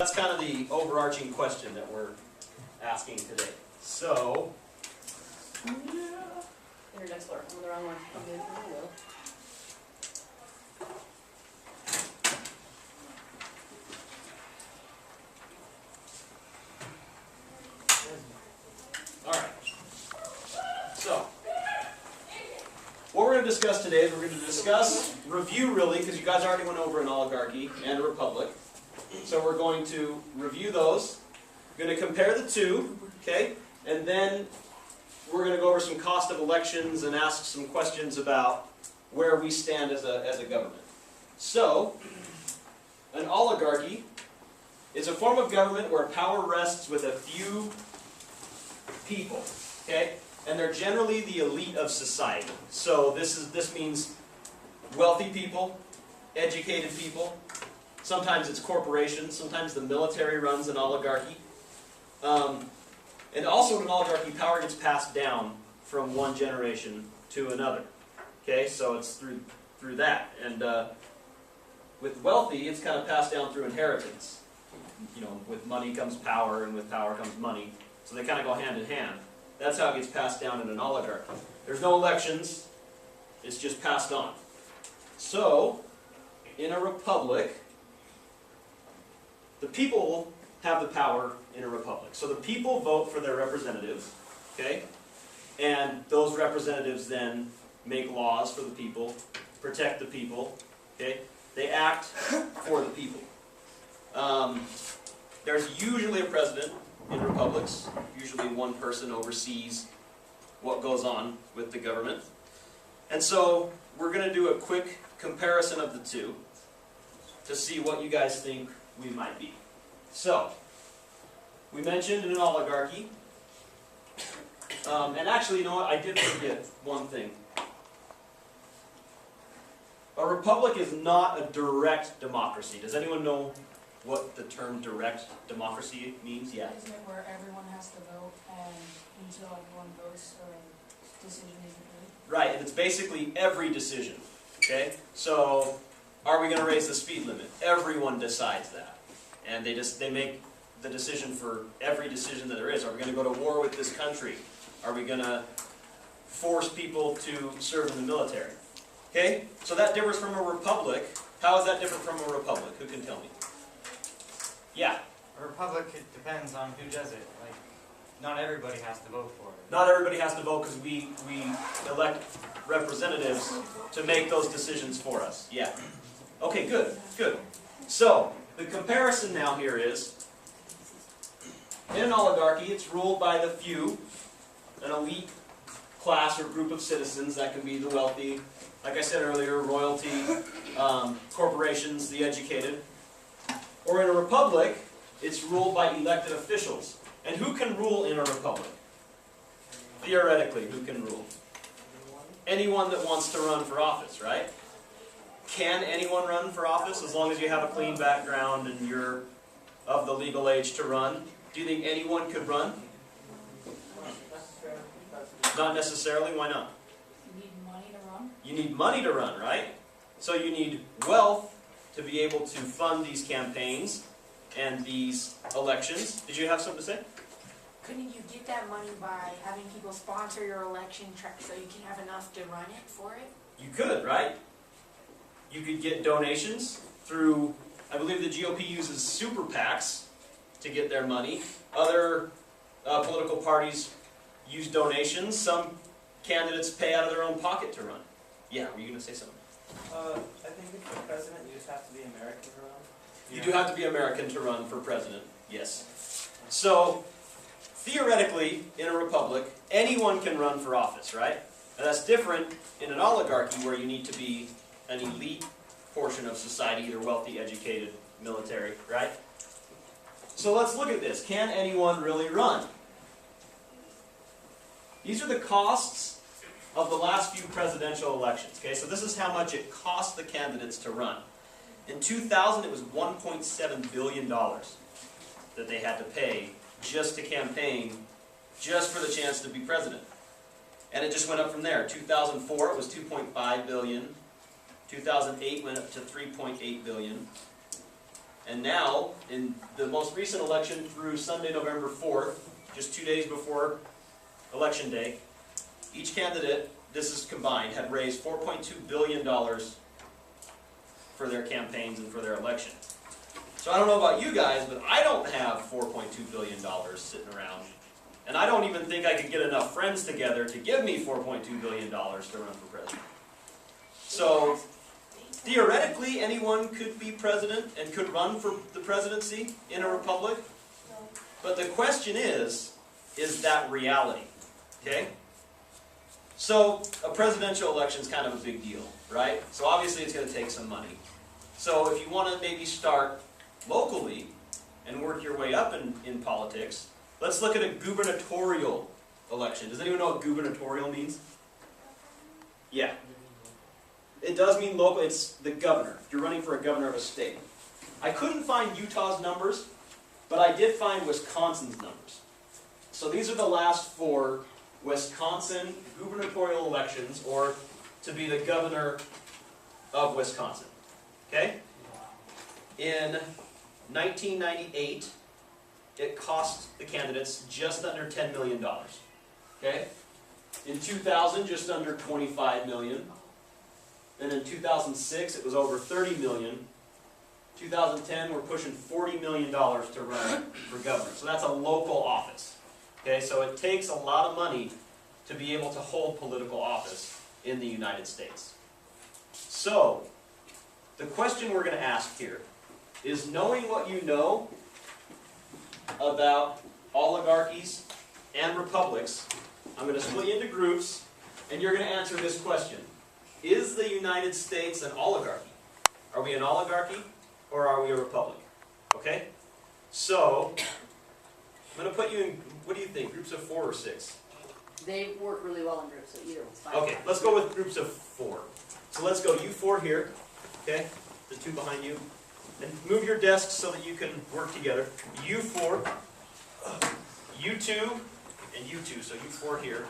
That's kind of the overarching question that we're asking today. So, yeah. Here, next floor. I'm on the wrong one. I'm good. I will. Alright. So, what we're going to discuss today is we're going to discuss, review really, because you guys already went over an oligarchy and a republic. So we're going to review those. We're going to compare the two, okay? And then we're going to go over some cost of elections and ask some questions about where we stand as a government. So, an oligarchy is a form of government where power rests with a few people, okay? And they're generally the elite of society. So this means wealthy people, educated people. Sometimes it's corporations. Sometimes the military runs an oligarchy. And also in an oligarchy, power gets passed down from one generation to another. Okay, so it's through that. And with wealthy, it's kind of passed down through inheritance. You know, with money comes power, and with power comes money. So they kind of go hand in hand. That's how it gets passed down in an oligarchy. There's no elections. It's just passed on. So, in a republic, the people have the power in a republic. So the people vote for their representatives, okay? And those representatives then make laws for the people, protect the people, okay? They act for the people. There's usually a president in republics. Usually one person oversees what goes on with the government. And so we're going to do a quick comparison of the two to see what you guys think we might be. So, we mentioned in an oligarchy, and actually, you know what, I did forget one thing. A republic is not a direct democracy. Does anyone know what the term direct democracy means? Yeah. Isn't it where everyone has to vote, and until everyone votes, a decision isn't made? Right, and it's basically every decision. Okay? So, are we going to raise the speed limit? Everyone decides that. And they make the decision for every decision that there is. Are we going to go to war with this country? Are we going to force people to serve in the military? Okay? So that differs from a republic. How is that different from a republic? Who can tell me? Yeah? A republic, it depends on who does it. Like, not everybody has to vote for it. Not everybody has to vote because we elect representatives to make those decisions for us. Yeah. Okay, good, good. So, the comparison now here is, in an oligarchy, it's ruled by the few, an elite class or group of citizens. That can be the wealthy, like I said earlier, royalty, corporations, the educated. Or in a republic, it's ruled by elected officials. And who can rule in a republic? Theoretically, who can rule? Anyone that wants to run for office, right? Can anyone run for office as long as you have a clean background and you're of the legal age to run? Do you think anyone could run? Not necessarily. Why not? You need money to run? You need money to run, right? So you need wealth to be able to fund these campaigns and these elections. Did you have something to say? Couldn't you get that money by having people sponsor your election so you can have enough to run it for it? You could, right? You could get donations through, I believe the GOP uses super PACs to get their money. Other political parties use donations. Some candidates pay out of their own pocket to run. Yeah, were you going to say something? I think if you're president, you just have to be American to run. You do have to be American to run for president, yes. So, theoretically, in a republic, anyone can run for office, right? And that's different in an oligarchy where you need to be an elite portion of society, either wealthy, educated, military, right? So let's look at this. Can anyone really run? These are the costs of the last few presidential elections. Okay, so this is how much it cost the candidates to run. In 2000, it was $1.7 billion that they had to pay just to campaign, just for the chance to be president. And it just went up from there. 2004, it was $2.5 billion. 2008 went up to $3.8 billion. And now, in the most recent election through Sunday, November 4th, just 2 days before Election Day, each candidate, this is combined, had raised $4.2 billion for their campaigns and for their election. So I don't know about you guys, but I don't have $4.2 billion sitting around. And I don't even think I could get enough friends together to give me $4.2 billion to run for president. So, theoretically, anyone could be president and could run for the presidency in a republic. But the question is that reality? Okay? So, a presidential election is kind of a big deal, right? So obviously it's going to take some money. So if you want to maybe start locally and work your way up in politics, let's look at a gubernatorial election. Does anyone know what gubernatorial means? Yeah. It does mean local. It's the governor. If you're running for a governor of a state. I couldn't find Utah's numbers, but I did find Wisconsin's numbers. So these are the last 4 Wisconsin gubernatorial elections, or to be the governor of Wisconsin. Okay? In 1998, it cost the candidates just under $10 million. Okay? In 2000, just under $25 million. And in 2006, it was over $30 million. 2010, we're pushing $40 million to run for governor. So that's a local office. Okay, so it takes a lot of money to be able to hold political office in the United States. So, the question we're going to ask here is, knowing what you know about oligarchies and republics, I'm going to split you into groups, and you're going to answer this question. Is the United States an oligarchy? Are we an oligarchy, or are we a republic? Okay? So, I'm going to put you in, what do you think, groups of 4 or 6? They work really well in groups, so either one's fine. Okay, let's go with groups of 4. So let's go you 4 here, okay? The 2 behind you. And move your desks so that you can work together. You 4, you 2, and you 2. So you 4 here.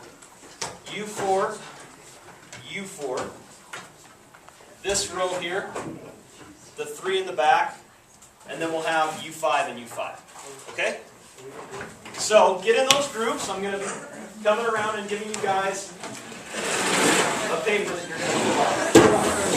You 4, you 4. This row here, the 3 in the back, and then we'll have you 5 and you 5. Okay? So get in those groups. I'm going to be coming around and giving you guys a paper that you're going to fill out.